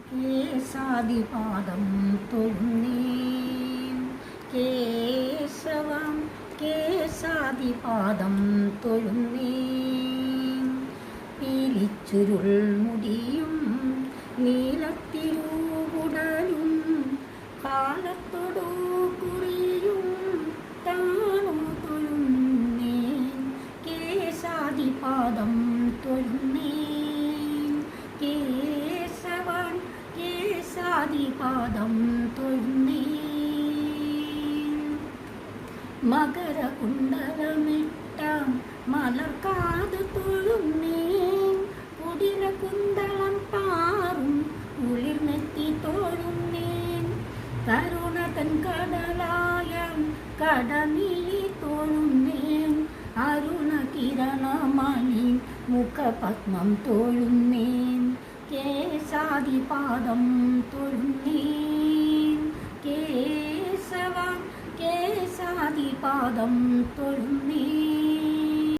കേശാദിപാദം തൊഴുന്നേൻ കേശവം കേശാദിപാദം തൊഴുന്നേൻ പീലിച്ചുരുൾ മുടിയും നീലത്തിരൂകുടലും കാലത്തൊടു കുറിയും താണു തൊഴുന്നേൻ കേശാദിപാദം തൊഴുന്നേൻ കേശവൻ കേശാദിപാദം തൊഴുന്നേൻ മകരകുണ്ടലമിട്ട മലർക്കാത് തൊഴുന്നേൻ കുടിലകുന്തളം പാറും കുളിർനെത്തി തൊഴുന്നേൻ കരുണതൻ കടലായ കടമിഴി തൊഴുന്നേൻ അരുണകിരണമണി മുഖപത്മം തൊഴുന്നേൻ കേശാദിപാദം തൊഴുന്നേൻ കേശവ കേശാദിപാദം തൊഴുന്നേൻ